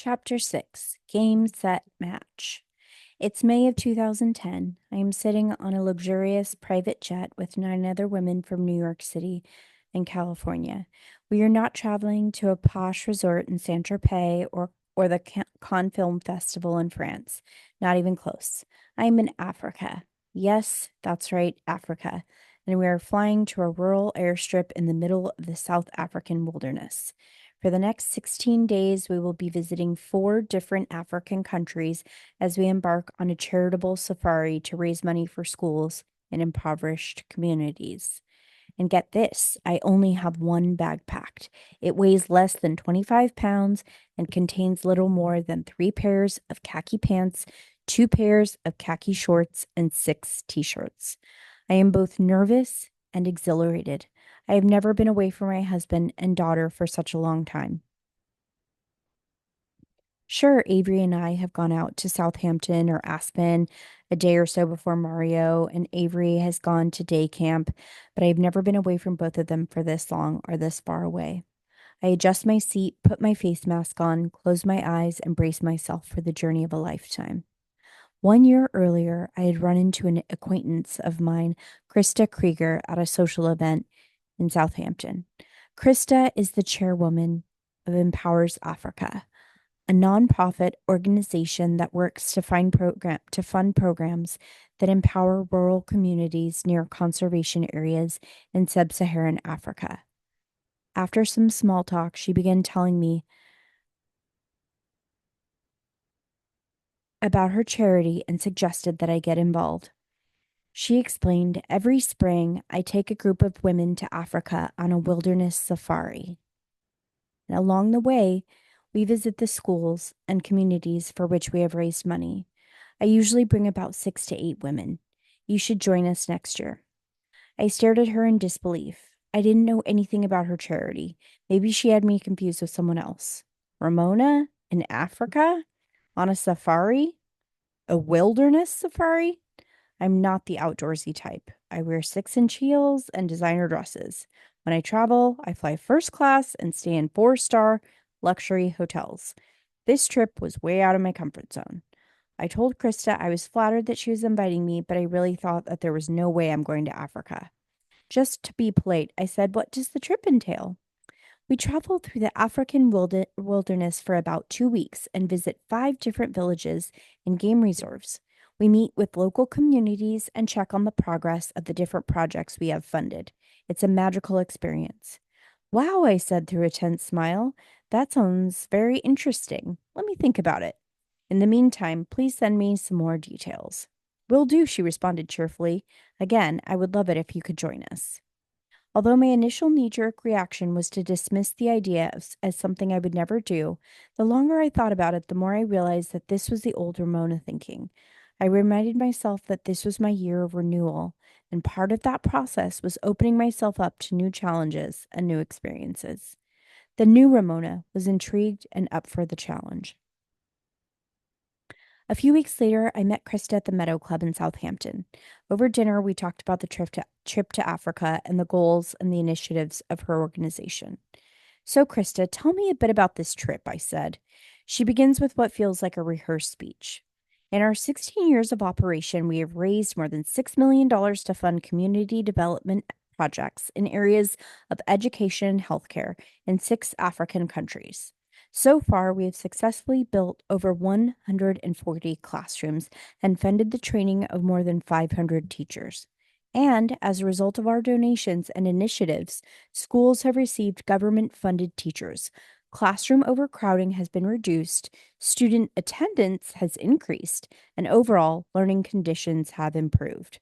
Chapter 6 Game, Set, Match. It's May of 2010. I am sitting on a luxurious private jet with 9 other women from New York City and California. We are not traveling to a posh resort in Saint Tropez or the Cannes Film Festival in France. Not even close. I am in Africa. Yes, that's right, Africa. And we are flying to a rural airstrip in the middle of the South African wilderness. For the next 16 days, we will be visiting 4 different African countries as we embark on a charitable safari to raise money for schools in impoverished communities. And get this, I only have one bag packed. It weighs less than 25 pounds and contains little more than 3 pairs of khaki pants, 2 pairs of khaki shorts, and 6 t-shirts. I am both nervous and exhilarated. I have never been away from my husband and daughter for such a long time. Sure, Avery and I have gone out to Southampton or Aspen a day or so before Mario, and Avery has gone to day camp, but I've never been away from both of them for this long or this far away. I adjust my seat, put my face mask on, close my eyes, and brace myself for the journey of a lifetime. 1 year earlier, I had run into an acquaintance of mine, Krista Krieger, at a social event in Southampton. Krista is the chairwoman of Empowers Africa, a nonprofit organization that works to fund programs that empower rural communities near conservation areas in sub-Saharan Africa. After some small talk, she began telling me about her charity and suggested that I get involved. She explained, every spring I take a group of women to Africa on a wilderness safari. And along the way, we visit the schools and communities for which we have raised money. I usually bring about 6 to 8 women. You should join us next year. I stared at her in disbelief. I didn't know anything about her charity. Maybe she had me confused with someone else. Ramona in Africa? On a safari? A wilderness safari? I'm not the outdoorsy type. I wear 6-inch heels and designer dresses. When I travel, I fly first class and stay in 4-star luxury hotels. This trip was way out of my comfort zone. I told Krista I was flattered that she was inviting me, but I really thought that there was no way I'm going to Africa. Just to be polite, I said, what does the trip entail? We travel through the African wilderness for about 2 weeks and visit 5 different villages and game reserves. We meet with local communities and check on the progress of the different projects we have funded. It's a magical experience. Wow, I said through a tense smile. That sounds very interesting. Let me think about it. In the meantime, please send me some more details. Will do, she responded cheerfully. Again, I would love it if you could join us. Although my initial knee-jerk reaction was to dismiss the idea as something I would never do, the longer I thought about it, the more I realized that this was the old Ramona thinking. I reminded myself that this was my year of renewal, and part of that process was opening myself up to new challenges and new experiences. The new Ramona was intrigued and up for the challenge. A few weeks later, I met Krista at the Meadow Club in Southampton. Over dinner, we talked about the trip to Africa and the goals and the initiatives of her organization. So, Krista, tell me a bit about this trip, I said. She begins with what feels like a rehearsed speech. In our 16 years of operation, we have raised more than $6 million to fund community development projects in areas of education and healthcare in 6 African countries. So far, we have successfully built over 140 classrooms and funded the training of more than 500 teachers. And as a result of our donations and initiatives, schools have received government-funded teachers. Classroom overcrowding has been reduced, student attendance has increased, and overall learning conditions have improved.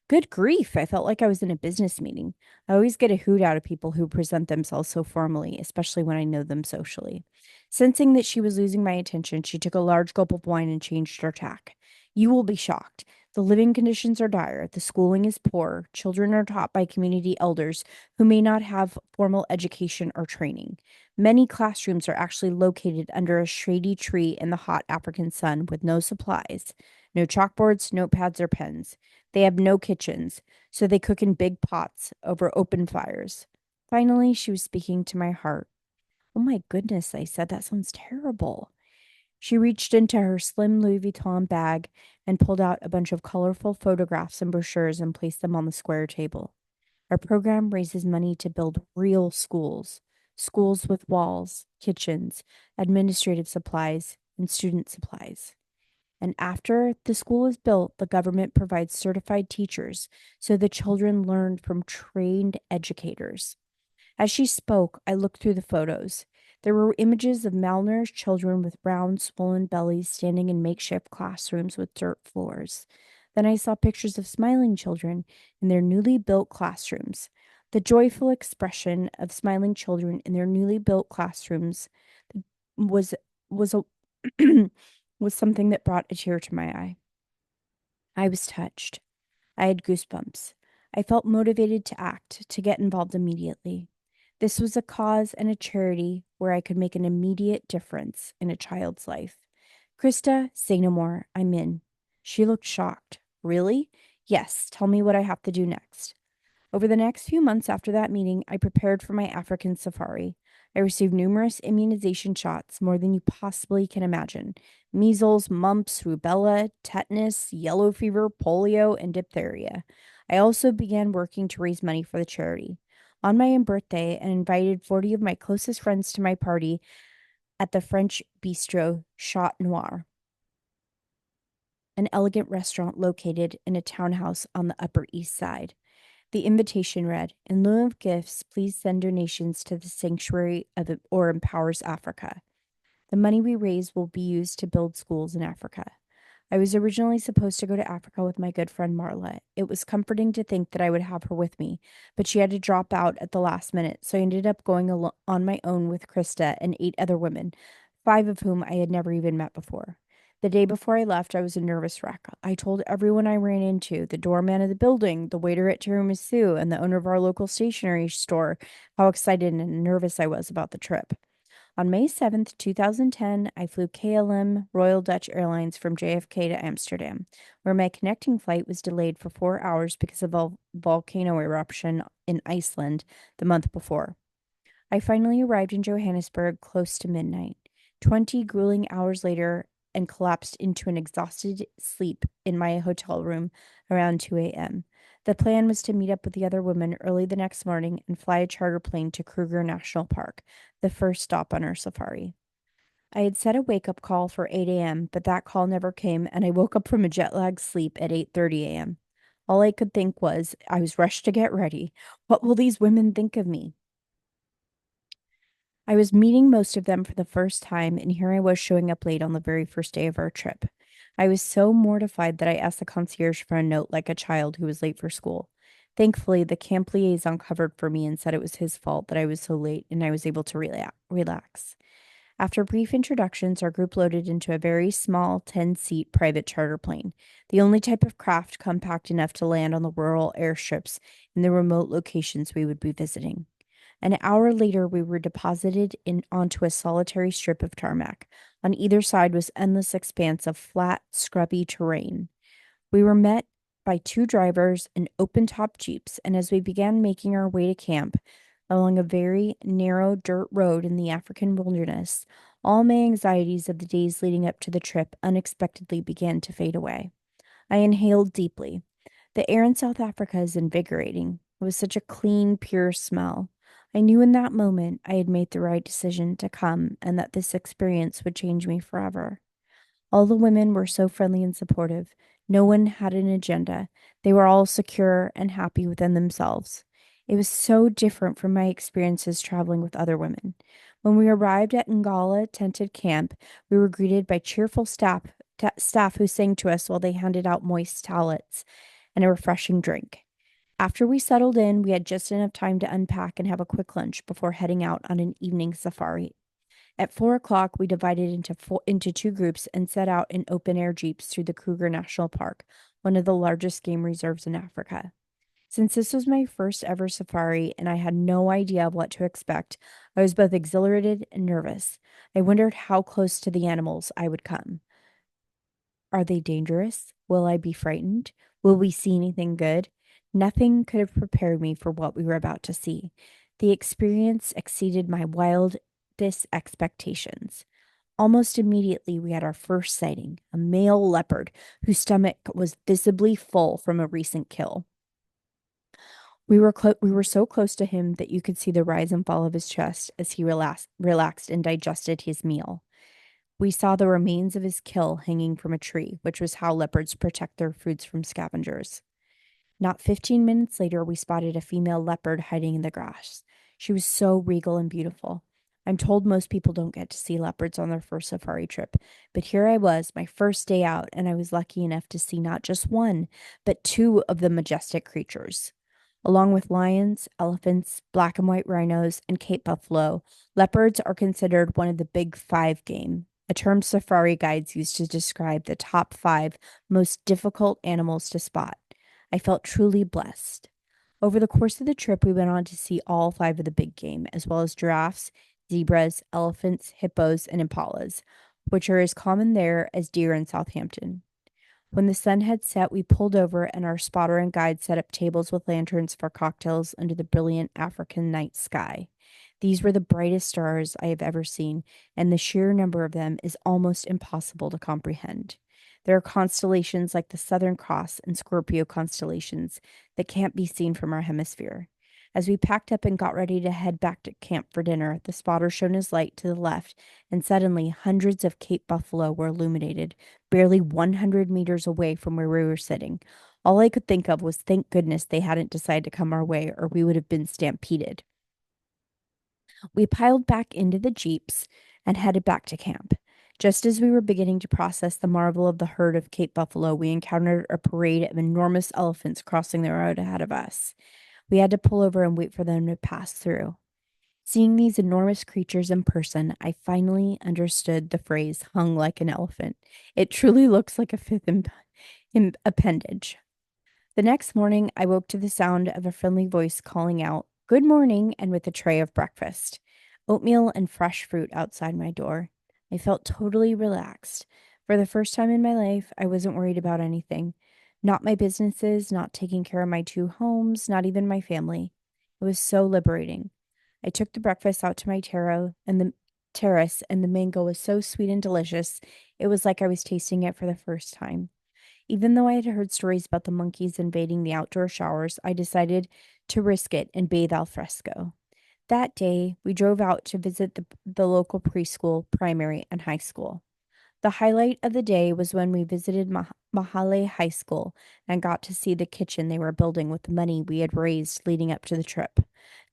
Good grief, I felt like I was in a business meeting. I always get a hoot out of people who present themselves so formally, especially when I know them socially. Sensing that she was losing my attention, she took a large gulp of wine and changed her tack. You will be shocked. The living conditions are dire. The schooling is poor. Children are taught by community elders who may not have formal education or training. Many classrooms are actually located under a shady tree in the hot African sun with no supplies, no chalkboards, notepads, or pens. They have no kitchens, so they cook in big pots over open fires. Finally, she was speaking to my heart. Oh my goodness, I said, that sounds terrible. She reached into her slim Louis Vuitton bag and pulled out a bunch of colorful photographs and brochures and placed them on the square table. Our program raises money to build real schools, schools with walls, kitchens, administrative supplies, and student supplies. And after the school is built, the government provides certified teachers so the children learn from trained educators. As she spoke, I looked through the photos. There were images of malnourished children with round, swollen bellies standing in makeshift classrooms with dirt floors. Then I saw pictures of smiling children in their newly built classrooms. The joyful expression of smiling children in their newly built classrooms was was a was something that brought a tear to my eye. I was touched. I had goosebumps. I felt motivated to act, to get involved immediately. This was a cause and a charity where I could make an immediate difference in a child's life. Krista, say no more. I'm in. She looked shocked. Really? Yes. Tell me what I have to do next. Over the next few months after that meeting, I prepared for my African safari. I received numerous immunization shots, more than you possibly can imagine: measles, mumps, rubella, tetanus, yellow fever, polio, and diphtheria. I also began working to raise money for the charity. On my own birthday, I invited 40 of my closest friends to my party at the French bistro Chat Noir, an elegant restaurant located in a townhouse on the Upper East Side. The invitation read, "In lieu of gifts, please send donations to the Sanctuary of or Empowers Africa. The money we raise will be used to build schools in Africa." I was originally supposed to go to Africa with my good friend Marla. It was comforting to think that I would have her with me, but she had to drop out at the last minute, so I ended up going on my own with Krista and 8 other women, 5 of whom I had never even met before. The day before I left, I was a nervous wreck. I told everyone I ran into, the doorman of the building, the waiter at Tiramisu, and the owner of our local stationery store, how excited and nervous I was about the trip. On May 7th, 2010, I flew KLM Royal Dutch Airlines from JFK to Amsterdam, where my connecting flight was delayed for 4 hours because of a volcano eruption in Iceland the month before. I finally arrived in Johannesburg close to midnight, 20 grueling hours later, and collapsed into an exhausted sleep in my hotel room around 2 a.m. The plan was to meet up with the other women early the next morning and fly a charter plane to Kruger National Park, the first stop on our safari. I had set a wake-up call for 8 a.m., but that call never came, and I woke up from a jet-lagged sleep at 8:30 a.m. All I could think was, I was rushed to get ready. What will these women think of me? I was meeting most of them for the first time, and here I was showing up late on the very first day of our trip. I was so mortified that I asked the concierge for a note like a child who was late for school. Thankfully, the camp liaison covered for me and said it was his fault that I was so late, and I was able to relax. After brief introductions, our group loaded into a very small 10-seat private charter plane, the only type of craft compact enough to land on the rural airstrips in the remote locations we would be visiting. An hour later, we were deposited onto a solitary strip of tarmac. On either side was endless expanse of flat, scrubby terrain. We were met by 2 drivers and open-top jeeps, and as we began making our way to camp along a very narrow dirt road in the African wilderness, all my anxieties of the days leading up to the trip unexpectedly began to fade away. I inhaled deeply. The air in South Africa is invigorating. It was such a clean, pure smell. I knew in that moment I had made the right decision to come and that this experience would change me forever. All the women were so friendly and supportive. No one had an agenda. They were all secure and happy within themselves. It was so different from my experiences traveling with other women. When we arrived at Ngala tented camp, we were greeted by cheerful staff who sang to us while they handed out moist towelettes and a refreshing drink. After we settled in, we had just enough time to unpack and have a quick lunch before heading out on an evening safari. At 4 o'clock, we divided into 2 groups and set out in open-air jeeps through the Kruger National Park, one of the largest game reserves in Africa. Since this was my first ever safari and I had no idea of what to expect, I was both exhilarated and nervous. I wondered how close to the animals I would come. Are they dangerous? Will I be frightened? Will we see anything good? Nothing could have prepared me for what we were about to see. The experience exceeded my wildest expectations. Almost immediately, we had our first sighting, a male leopard whose stomach was visibly full from a recent kill. We were so close to him that you could see the rise and fall of his chest as he relaxed and digested his meal. We saw the remains of his kill hanging from a tree, which was how leopards protect their foods from scavengers. Not 15 minutes later, we spotted a female leopard hiding in the grass. She was so regal and beautiful. I'm told most people don't get to see leopards on their first safari trip, but here I was, my first day out, and I was lucky enough to see not just one, but two of the majestic creatures. Along with lions, elephants, black and white rhinos, and Cape buffalo, leopards are considered one of the big five game, a term safari guides use to describe the top five most difficult animals to spot. I felt truly blessed. Over the course of the trip, we went on to see all five of the big game, as well as giraffes, zebras, elephants, hippos, and impalas, which are as common there as deer in Southampton. When the sun had set, we pulled over, and our spotter and guide set up tables with lanterns for cocktails under the brilliant African night sky. These were the brightest stars I have ever seen, and the sheer number of them is almost impossible to comprehend. There are constellations like the Southern Cross and Scorpio constellations that can't be seen from our hemisphere. As we packed up and got ready to head back to camp for dinner, the spotter shone his light to the left, and suddenly hundreds of Cape buffalo were illuminated, barely 100 meters away from where we were sitting. All I could think of was thank goodness they hadn't decided to come our way, or we would have been stampeded. We piled back into the jeeps and headed back to camp. Just as we were beginning to process the marvel of the herd of Cape buffalo, we encountered a parade of enormous elephants crossing the road ahead of us. We had to pull over and wait for them to pass through. Seeing these enormous creatures in person, I finally understood the phrase hung like an elephant. It truly looks like a appendage. The next morning, I woke to the sound of a friendly voice calling out, "Good morning," and with a tray of breakfast, oatmeal and fresh fruit outside my door. I felt totally relaxed. For the first time in my life, I wasn't worried about anything. Not my businesses, not taking care of my two homes, not even my family. It was so liberating. I took the breakfast out to my terrace, and the mango was so sweet and delicious. It was like I was tasting it for the first time. Even though I had heard stories about the monkeys invading the outdoor showers, I decided to risk it and bathe al fresco. That day, we drove out to visit the local preschool, primary, and high school. The highlight of the day was when we visited Mahale High School and got to see the kitchen they were building with the money we had raised leading up to the trip.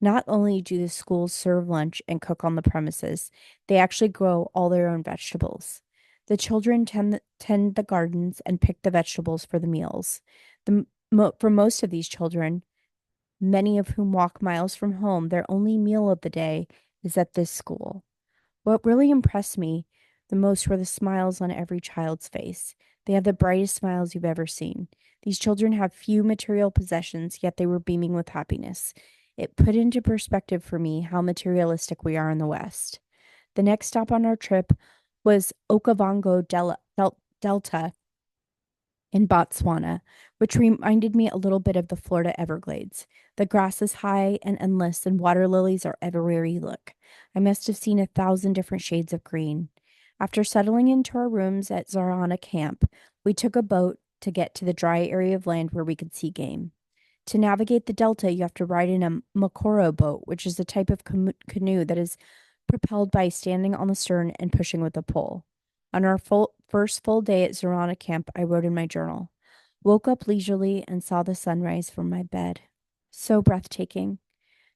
Not only do the schools serve lunch and cook on the premises, they actually grow all their own vegetables. The children tend the gardens and pick the vegetables for the meals. For most of these children, many of whom walk miles from home, their only meal of the day is at this school. What really impressed me the most were the smiles on every child's face. They have the brightest smiles you've ever seen. These children have few material possessions, yet they were beaming with happiness. It put into perspective for me how materialistic we are in the West. The next stop on our trip was Delta in Botswana, which reminded me a little bit of the Florida Everglades. The grass is high and endless, and water lilies are everywhere you look. I must have seen 1,000 different shades of green. After settling into our rooms at Zarana Camp, we took a boat to get to the dry area of land where we could see game. To navigate the delta, you have to ride in a Makoro boat, which is a type of canoe that is propelled by standing on the stern and pushing with a pole. On our first full day at Zorana Camp, I wrote in my journal, "Woke up leisurely and saw the sunrise from my bed. So breathtaking.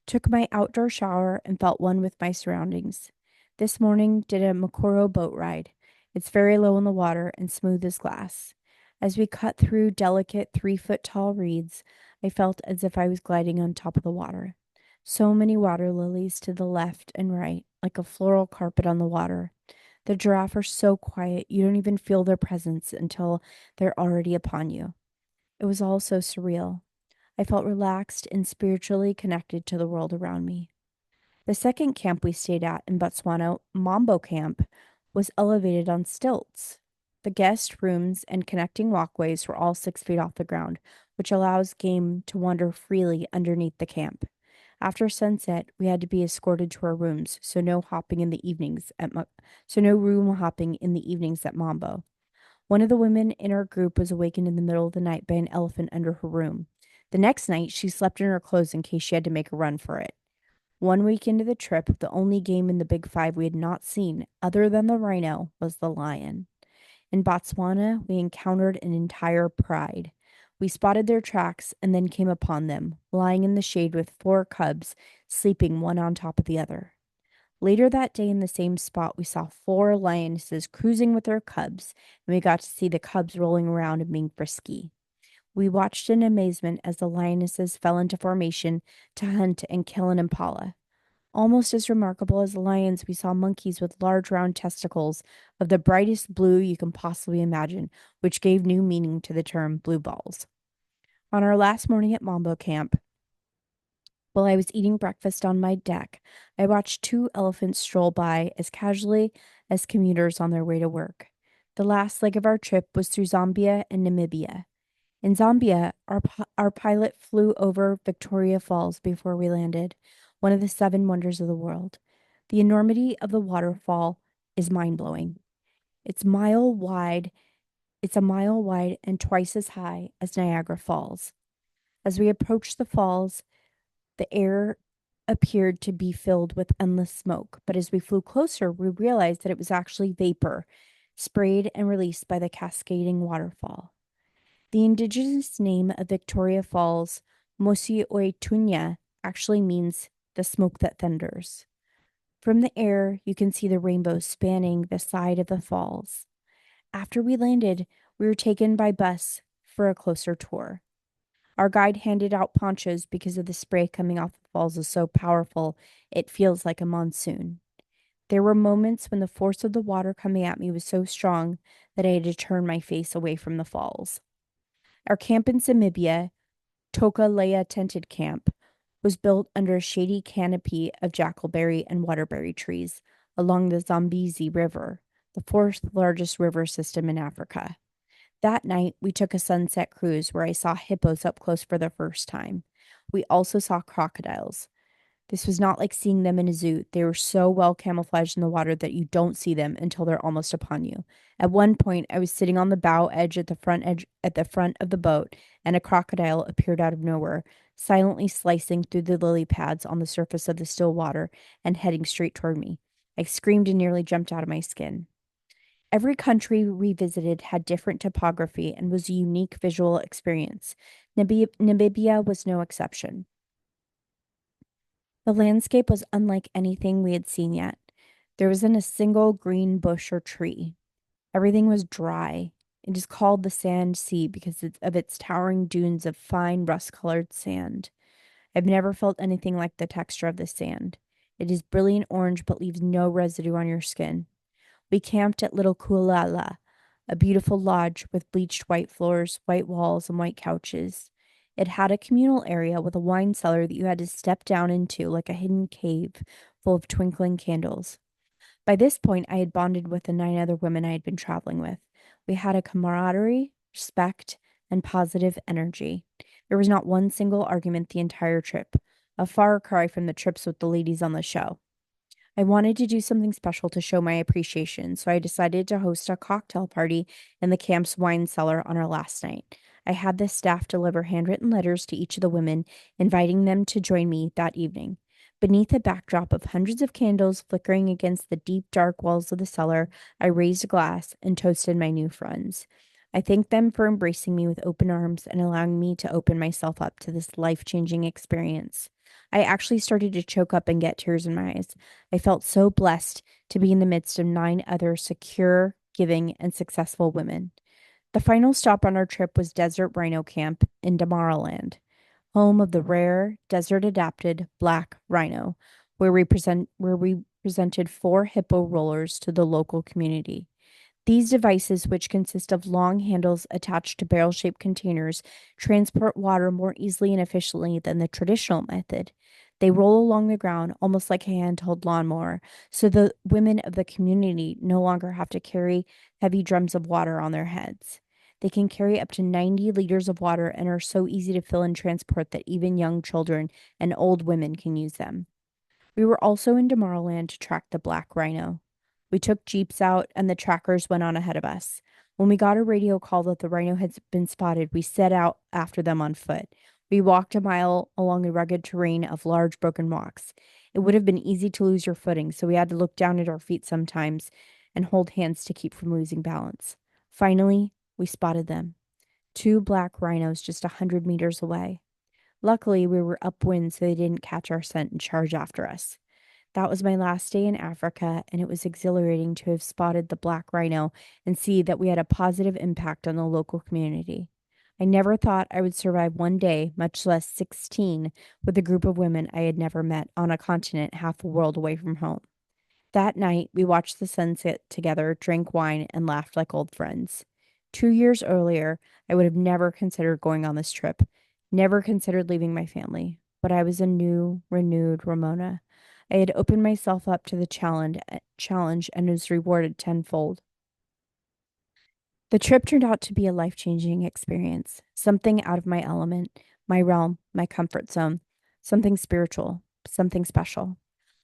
Took my outdoor shower and felt one with my surroundings. This morning did a Makoro boat ride. It's very low in the water and smooth as glass. As we cut through delicate 3 foot tall reeds, I felt as if I was gliding on top of the water. So many water lilies to the left and right, like a floral carpet on the water. The giraffe are so quiet, you don't even feel their presence until they're already upon you. It was all so surreal. I felt relaxed and spiritually connected to the world around me. The second camp we stayed at in Botswana, Mambo Camp, was elevated on stilts. The guest rooms and connecting walkways were all 6 feet off the ground, which allows game to wander freely underneath the camp. After sunset, we had to be escorted to our rooms, so no room hopping in the evenings at Mambo. One of the women in our group was awakened in the middle of the night by an elephant under her room. The next night, she slept in her clothes in case she had to make a run for it. One week into the trip, the only game in the Big Five we had not seen, other than the rhino, was the lion. In Botswana, we encountered an entire pride. We spotted their tracks and then came upon them, lying in the shade with four cubs, sleeping one on top of the other. Later that day in the same spot, we saw four lionesses cruising with their cubs, and we got to see the cubs rolling around and being frisky. We watched in amazement as the lionesses fell into formation to hunt and kill an impala. Almost as remarkable as the lions, we saw monkeys with large round testicles of the brightest blue you can possibly imagine, which gave new meaning to the term blue balls. On our last morning at Mambo Camp, while I was eating breakfast on my deck, I watched two elephants stroll by as casually as commuters on their way to work. The last leg of our trip was through Zambia and Namibia. In Zambia, our pilot flew over Victoria Falls before we landed, one of the seven wonders of the world. The enormity of the waterfall is mind blowing. It's mile wide. It's a mile wide and twice as high as Niagara Falls. As we approached the falls, the air appeared to be filled with endless smoke, but as we flew closer, we realized that it was actually vapor sprayed and released by the cascading waterfall. The indigenous name of Victoria Falls, Mosi Oitunya, actually means the smoke that thunders. From the air, you can see the rainbow spanning the side of the falls. After we landed, we were taken by bus for a closer tour. Our guide handed out ponchos because of the spray coming off the falls is so powerful, it feels like a monsoon. There were moments when the force of the water coming at me was so strong that I had to turn my face away from the falls. Our camp in Namibia, Toka Tented Camp, was built under a shady canopy of jackalberry and waterberry trees along the Zambezi River, the fourth largest river system in Africa. That night, we took a sunset cruise where I saw hippos up close for the first time. We also saw crocodiles. This was not like seeing them in a zoo. They were so well camouflaged in the water that you don't see them until they're almost upon you. At one point, I was sitting on the bow edge at the front of the boat, and a crocodile appeared out of nowhere, silently slicing through the lily pads on the surface of the still water and heading straight toward me. I screamed and nearly jumped out of my skin. Every country we visited had different topography and was a unique visual experience. Namibia was no exception. The landscape was unlike anything we had seen yet. There wasn't a single green bush or tree. Everything was dry. It is called the sand sea because of its towering dunes of fine rust-colored sand. I've never felt anything like the texture of the sand. It is brilliant orange but leaves no residue on your skin. We camped at Little Kualala, a beautiful lodge with bleached white floors, white walls, and white couches. It had a communal area with a wine cellar that you had to step down into like a hidden cave full of twinkling candles. By this point, I had bonded with the nine other women I had been traveling with. We had a camaraderie, respect, and positive energy. There was not one single argument the entire trip, a far cry from the trips with the ladies on the show. I wanted to do something special to show my appreciation, so I decided to host a cocktail party in the camp's wine cellar on our last night. I had the staff deliver handwritten letters to each of the women, inviting them to join me that evening. Beneath a backdrop of hundreds of candles flickering against the deep, dark walls of the cellar, I raised a glass and toasted my new friends. I thanked them for embracing me with open arms and allowing me to open myself up to this life changing experience. I actually started to choke up and get tears in my eyes. I felt so blessed to be in the midst of nine other secure, giving, and successful women. The final stop on our trip was Desert Rhino Camp in Damaraland, home of the rare desert adapted black rhino, where we presented four hippo rollers to the local community. These devices, which consist of long handles attached to barrel shaped containers, transport water more easily and efficiently than the traditional method. They roll along the ground almost like a handheld lawnmower, so the women of the community no longer have to carry heavy drums of water on their heads. They can carry up to 90 liters of water and are so easy to fill and transport that even young children and old women can use them. We were also in Tomorrowland to track the black rhino. We took jeeps out, and the trackers went on ahead of us. When we got a radio call that the rhino had been spotted, we set out after them on foot. We walked a mile along a rugged terrain of large broken rocks. It would have been easy to lose your footing, so we had to look down at our feet sometimes and hold hands to keep from losing balance. Finally, we spotted them. Two black rhinos just 100 meters away. Luckily, we were upwind so they didn't catch our scent and charge after us. That was my last day in Africa, and it was exhilarating to have spotted the black rhino and see that we had a positive impact on the local community. I never thought I would survive one day, much less 16, with a group of women I had never met on a continent half a world away from home. That night, we watched the sunset together, drank wine, and laughed like old friends. 2 years earlier, I would have never considered going on this trip, never considered leaving my family. But I was a new, renewed Ramona. I had opened myself up to the challenge and was rewarded tenfold. The trip turned out to be a life changing experience, something out of my element, my realm, my comfort zone, something spiritual, something special.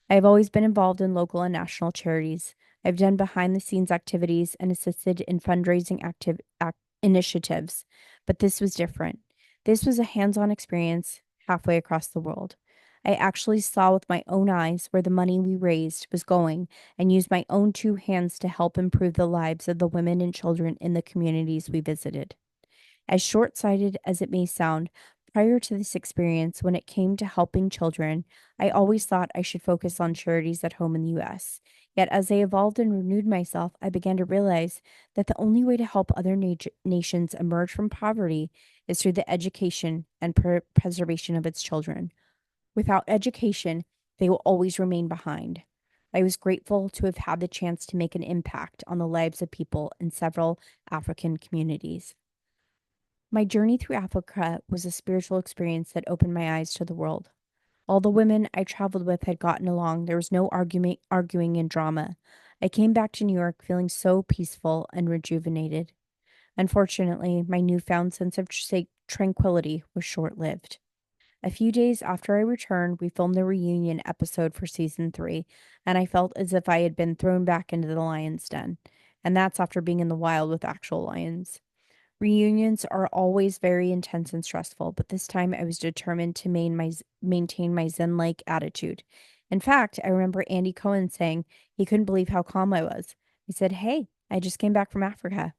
I have always been involved in local and national charities. I've done behind the scenes activities and assisted in fundraising initiatives, but this was different. This was a hands on experience halfway across the world. I actually saw with my own eyes where the money we raised was going and used my own two hands to help improve the lives of the women and children in the communities we visited. As short sighted as it may sound, prior to this experience, when it came to helping children, I always thought I should focus on charities at home in the US. Yet, as I evolved and renewed myself, I began to realize that the only way to help other nations emerge from poverty is through the education and preservation of its children. Without education, they will always remain behind. I was grateful to have had the chance to make an impact on the lives of people in several African communities. My journey through Africa was a spiritual experience that opened my eyes to the world. All the women I traveled with had gotten along. There was no arguing and drama. I came back to New York feeling so peaceful and rejuvenated. Unfortunately, my newfound sense of tranquility was short lived. A few days after I returned, we filmed the reunion episode for season 3, and I felt as if I had been thrown back into the lion's den. And that's after being in the wild with actual lions. Reunions are always very intense and stressful, but this time I was determined to maintain my Zen like attitude. In fact, I remember Andy Cohen saying he couldn't believe how calm I was. He said, "Hey, I just came back from Africa."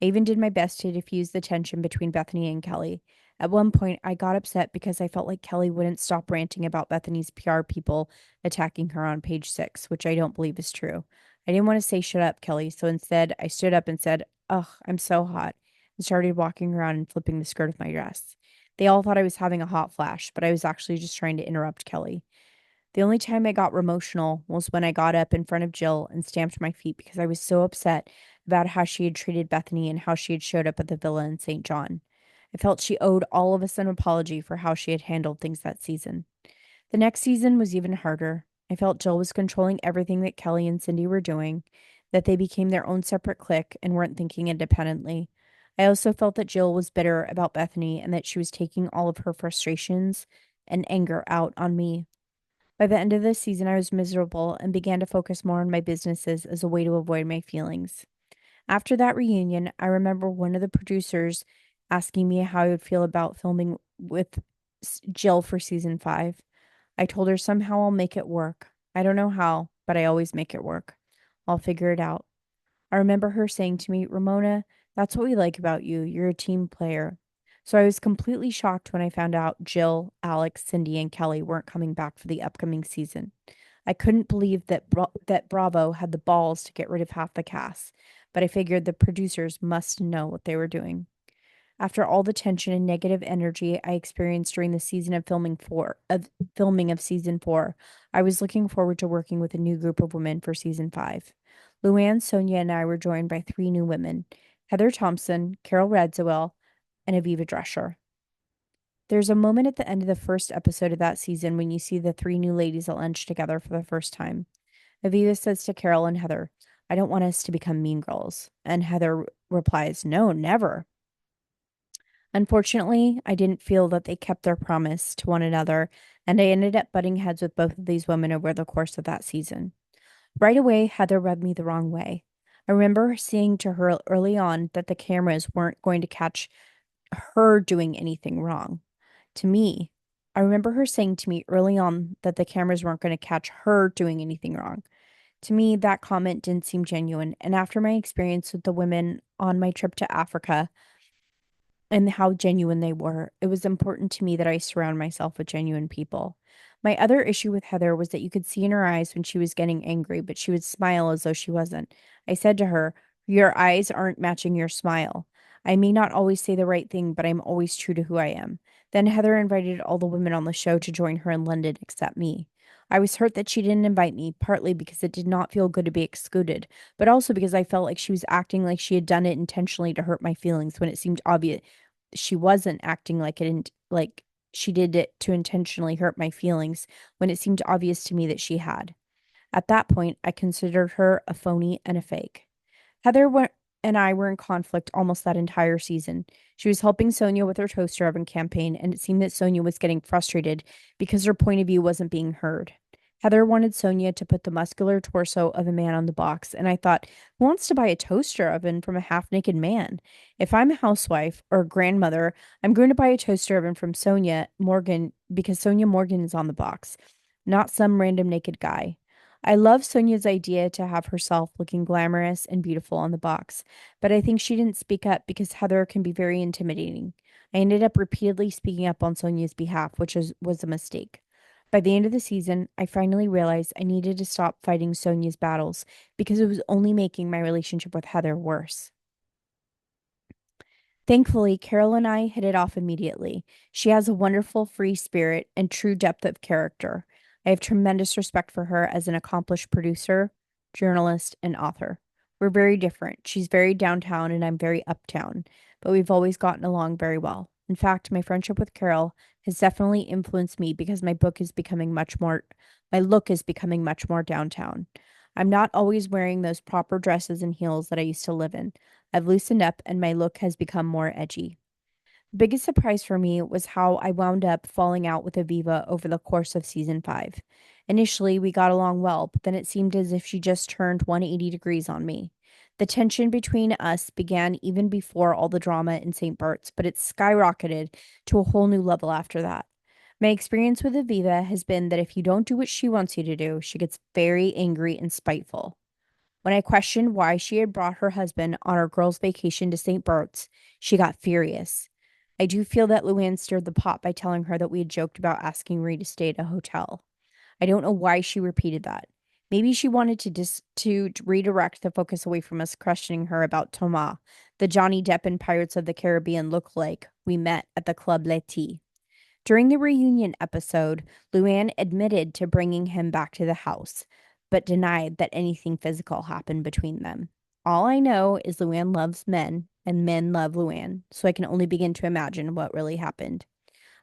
I even did my best to diffuse the tension between Bethany and Kelly. At one point, I got upset because I felt like Kelly wouldn't stop ranting about Bethany's PR people attacking her on page 6, which I don't believe is true. I didn't want to say, "Shut up, Kelly," so instead I stood up and said, "Ugh, I'm so hot," and started walking around and flipping the skirt of my dress. They all thought I was having a hot flash, but I was actually just trying to interrupt Kelly. The only time I got emotional was when I got up in front of Jill and stamped my feet because I was so upset about how she had treated Bethany and how she had showed up at the villa in St. John. I felt she owed all of us an apology for how she had handled things that season. The next season was even harder. I felt Jill was controlling everything that Kelly and Cindy were doing, that they became their own separate clique and weren't thinking independently. I also felt that Jill was bitter about Bethany and that she was taking all of her frustrations and anger out on me. By the end of the season, I was miserable and began to focus more on my businesses as a way to avoid my feelings. After that reunion, I remember one of the producers asking me how I would feel about filming with Jill for season 5. I told her somehow I'll make it work. I don't know how, but I always make it work. I'll figure it out. I remember her saying to me, "Ramona, that's what we like about you. You're a team player." So I was completely shocked when I found out Jill, Alex, Cindy, and Kelly weren't coming back for the upcoming season. I couldn't believe that Bravo had the balls to get rid of half the cast, but I figured the producers must know what they were doing. After all the tension and negative energy I experienced during the season of filming of season 4, I was looking forward to working with a new group of women for season 5. Luann, Sonia, and I were joined by 3 new women: Heather Thompson, Carol Radziwill, and Aviva Drescher. There's a moment at the end of the first episode of that season when you see the 3 new ladies at lunch together for the first time. Aviva says to Carol and Heather, I don't want us to become mean girls. And Heather replies, no, never. Unfortunately, I didn't feel that they kept their promise to one another, and I ended up butting heads with both of these women over the course of that season. Right away, Heather rubbed me the wrong way. I remember saying to her early on that the cameras weren't going to catch her doing anything wrong. To me, I remember her saying to me early on that the cameras weren't going to catch her doing anything wrong. To me, that comment didn't seem genuine, and after my experience with the women on my trip to Africa, and how genuine they were. It was important to me that I surround myself with genuine people. My other issue with Heather was that you could see in her eyes when she was getting angry, but she would smile as though she wasn't. I said to her, your eyes aren't matching your smile. I may not always say the right thing, but I'm always true to who I am. Then Heather invited all the women on the show to join her in London except me. I was hurt that she didn't invite me, partly because it did not feel good to be excluded, but also because I felt like she was acting like she had done it intentionally to hurt my feelings when it seemed obvious she wasn't acting like like she did it to intentionally hurt my feelings when it seemed obvious to me that she had. At that point, I considered her a phony and a fake. And I were in conflict almost that entire season. She was helping Sonia with her toaster oven campaign, and it seemed that Sonia was getting frustrated because her point of view wasn't being heard. Heather wanted Sonia to put the muscular torso of a man on the box, and I thought, who wants to buy a toaster oven from a half naked man? If I'm a housewife or a grandmother, I'm going to buy a toaster oven from Sonia Morgan because Sonia Morgan is on the box, not some random naked guy. I love Sonia's idea to have herself looking glamorous and beautiful on the box, but I think she didn't speak up because Heather can be very intimidating. I ended up repeatedly speaking up on Sonia's behalf, was a mistake. By the end of the season, I finally realized I needed to stop fighting Sonia's battles because it was only making my relationship with Heather worse. Thankfully, Carol and I hit it off immediately. She has a wonderful free spirit and true depth of character. I have tremendous respect for her as an accomplished producer, journalist, and author. We're very different. She's very downtown and I'm very uptown, but we've always gotten along very well. In fact, my friendship with Carol has definitely influenced me because my look is becoming much more downtown. I'm not always wearing those proper dresses and heels that I used to live in. I've loosened up and my look has become more edgy. The biggest surprise for me was how I wound up falling out with Aviva over the course of season 5. Initially, we got along well, but then it seemed as if she just turned 180 degrees on me. The tension between us began even before all the drama in St. Bert's, but it skyrocketed to a whole new level after that. My experience with Aviva has been that if you don't do what she wants you to do, she gets very angry and spiteful. When I questioned why she had brought her husband on our girls' vacation to St. Bert's, she got furious. I do feel that Luann stirred the pot by telling her that we had joked about asking Ree to stay at a hotel. I don't know why she repeated that. Maybe she wanted to redirect the focus away from us questioning her about Thomas, the Johnny Depp in Pirates of the Caribbean lookalike we met at the Club Leti. During the reunion episode, Luann admitted to bringing him back to the house, but denied that anything physical happened between them. All I know is Luann loves men, and men love Luann, so I can only begin to imagine what really happened.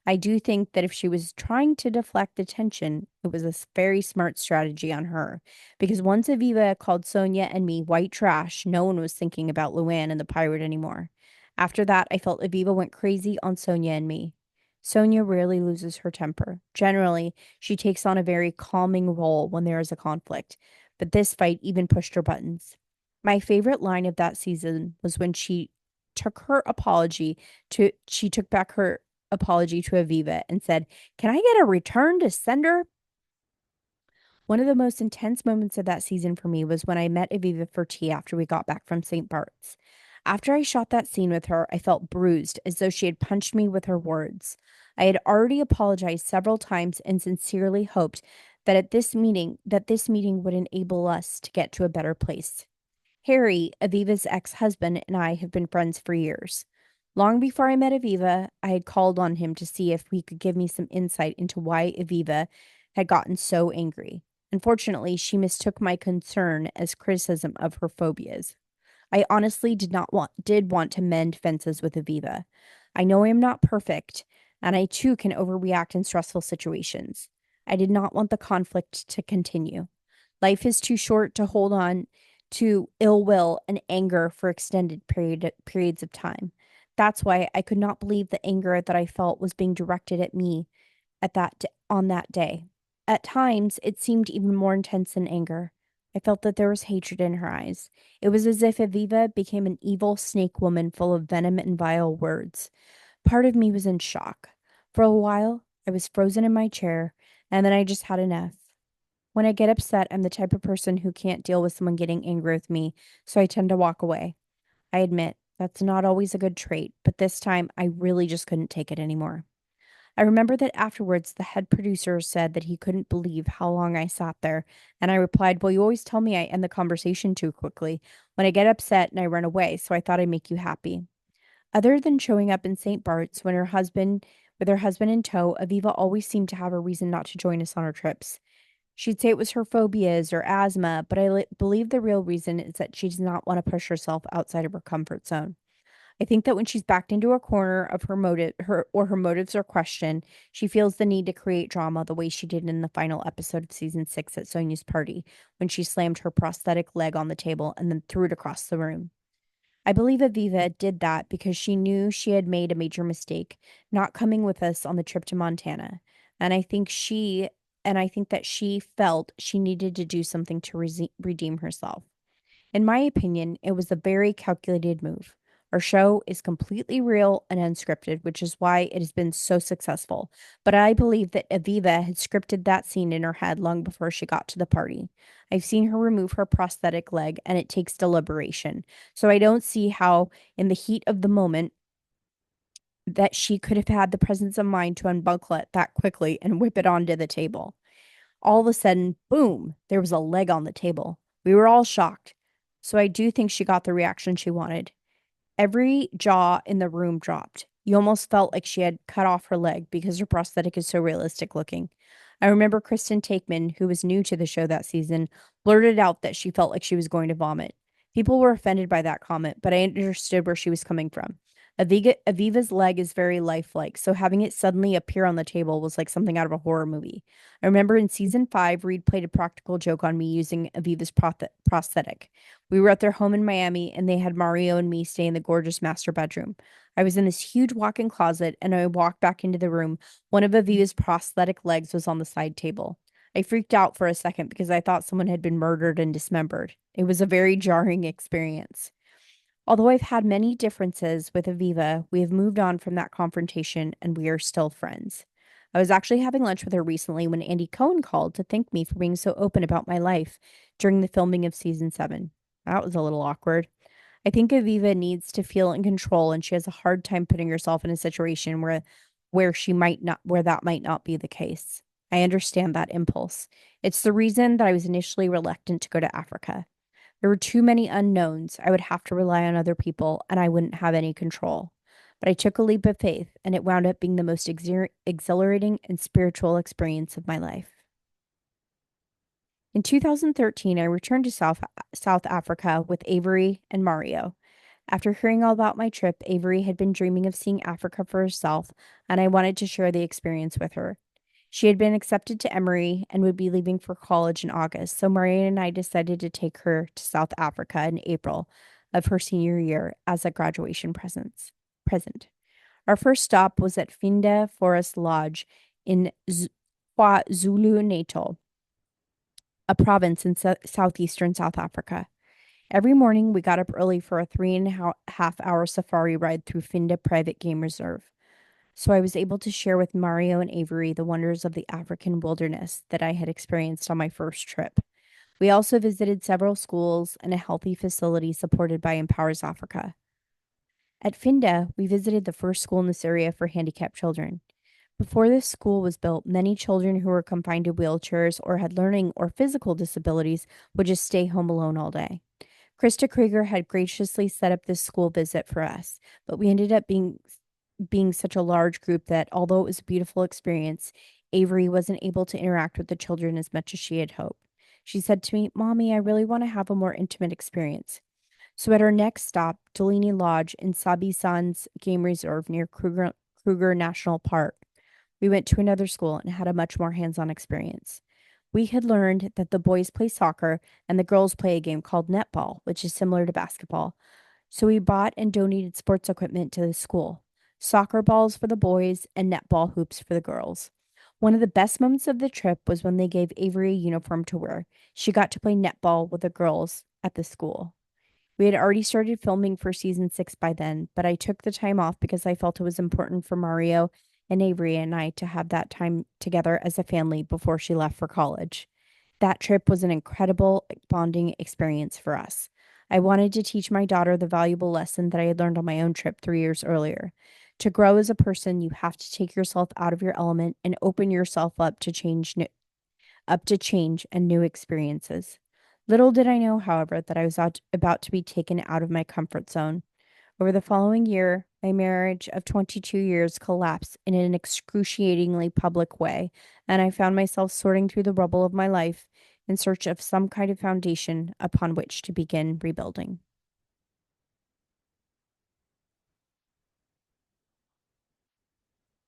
I do think that if she was trying to deflect attention, it was a very smart strategy on her. Because once Aviva called Sonia and me white trash, no one was thinking about Luann and the pirate anymore. After that, I felt Aviva went crazy on Sonia and me. Sonia rarely loses her temper. Generally, she takes on a very calming role when there is a conflict, but this fight even pushed her buttons. My favorite line of that season was when she took back her apology to Aviva and said, "Can I get a return to sender?" One of the most intense moments of that season for me was when I met Aviva for tea after we got back from St. Bart's. After I shot that scene with her, I felt bruised as though she had punched me with her words. I had already apologized several times and sincerely hoped that this meeting would enable us to get to a better place. Harry, Aviva's ex-husband, and I have been friends for years. Long before I met Aviva, I had called on him to see if he could give me some insight into why Aviva had gotten so angry. Unfortunately, she mistook my concern as criticism of her phobias. I honestly did want to mend fences with Aviva. I know I am not perfect, and I too can overreact in stressful situations. I did not want the conflict to continue. Life is too short to hold on to ill will and anger for extended periods of time. That's why I could not believe the anger that I felt was being directed at me on that day. At times, it seemed even more intense than anger. I felt that there was hatred in her eyes. It was as if Aviva became an evil snake woman full of venom and vile words. Part of me was in shock. For a while, I was frozen in my chair, and then I just had enough. When I get upset, I'm the type of person who can't deal with someone getting angry with me, so I tend to walk away. I admit that's not always a good trait, but this time I really just couldn't take it anymore. I remember that afterwards, the head producer said that he couldn't believe how long I sat there, and I replied, "Well, you always tell me I end the conversation too quickly when I get upset and I run away, so I thought I'd make you happy." Other than showing up in St. Bart's with her husband in tow, Aviva always seemed to have a reason not to join us on our trips. She'd say it was her phobias or asthma, but believe the real reason is that she does not want to push herself outside of her comfort zone. I think that when she's backed into a corner of her motives are questioned, she feels the need to create drama the way she did in the final episode of season 6 at Sonia's party when she slammed her prosthetic leg on the table and then threw it across the room. I believe Aviva did that because she knew she had made a major mistake not coming with us on the trip to Montana. And I think she and I think that she felt she needed to do something to redeem herself. In my opinion, it was a very calculated move. Our show is completely real and unscripted, which is why it has been so successful. But I believe that Aviva had scripted that scene in her head long before she got to the party. I've seen her remove her prosthetic leg, and it takes deliberation. So I don't see how, in the heat of the moment, that she could have had the presence of mind to unbuckle it that quickly and whip it onto the table. All of a sudden, boom, there was a leg on the table. We were all shocked. So I do think she got the reaction she wanted. Every jaw in the room dropped. You almost felt like she had cut off her leg because her prosthetic is so realistic looking. I remember Kristen Takeman, who was new to the show that season, blurted out that she felt like she was going to vomit. People were offended by that comment, but I understood where she was coming from. Aviva's leg is very lifelike, so having it suddenly appear on the table was like something out of a horror movie. I remember in season 5, Reed played a practical joke on me using Aviva's prosthetic. We were at their home in Miami, and they had Mario and me stay in the gorgeous master bedroom. I was in this huge walk-in closet, and I walked back into the room. One of Aviva's prosthetic legs was on the side table. I freaked out for a second because I thought someone had been murdered and dismembered. It was a very jarring experience. Although I've had many differences with Aviva, we have moved on from that confrontation and we are still friends. I was actually having lunch with her recently when Andy Cohen called to thank me for being so open about my life during the filming of season 7. That was a little awkward. I think Aviva needs to feel in control, and she has a hard time putting herself in a situation where that might not be the case. I understand that impulse. It's the reason that I was initially reluctant to go to Africa. There were too many unknowns. I would have to rely on other people, and I wouldn't have any control. But I took a leap of faith, and it wound up being the most exhilarating and spiritual experience of my life. In 2013, I returned to South Africa with Avery and Mario. After hearing all about my trip, Avery had been dreaming of seeing Africa for herself, and I wanted to share the experience with her. She had been accepted to Emory and would be leaving for college in August, so Maria and I decided to take her to South Africa in April of her senior year as a graduation present. Our first stop was at Finda Forest Lodge in KwaZulu-Natal, a province in southeastern South Africa. Every morning, we got up early for a 3.5 hour safari ride through Finda Private Game Reserve. So I was able to share with Mario and Avery the wonders of the African wilderness that I had experienced on my first trip. We also visited several schools and a healthy facility supported by Empowers Africa. At Finda, we visited the first school in this area for handicapped children. Before this school was built, many children who were confined to wheelchairs or had learning or physical disabilities would just stay home alone all day. Krista Krieger had graciously set up this school visit for us, but we ended up being such a large group that although it was a beautiful experience, Avery wasn't able to interact with the children as much as she had hoped. She said to me, "Mommy, I really want to have a more intimate experience." So at our next stop, Delaney Lodge in Sabi San's Game Reserve near Kruger National Park, we went to another school and had a much more hands-on experience. We had learned that the boys play soccer and the girls play a game called netball, which is similar to basketball. So we bought and donated sports equipment to the school, soccer balls for the boys and netball hoops for the girls. One of the best moments of the trip was when they gave Avery a uniform to wear. She got to play netball with the girls at the school. We had already started filming for season 6 by then, but I took the time off because I felt it was important for Mario and Avery and I to have that time together as a family before she left for college. That trip was an incredible bonding experience for us. I wanted to teach my daughter the valuable lesson that I had learned on my own trip 3 years earlier. To grow as a person, you have to take yourself out of your element and open yourself up to change and new experiences. Little did I know, however, that I was about to be taken out of my comfort zone. Over the following year, my marriage of 22 years collapsed in an excruciatingly public way, and I found myself sorting through the rubble of my life in search of some kind of foundation upon which to begin rebuilding.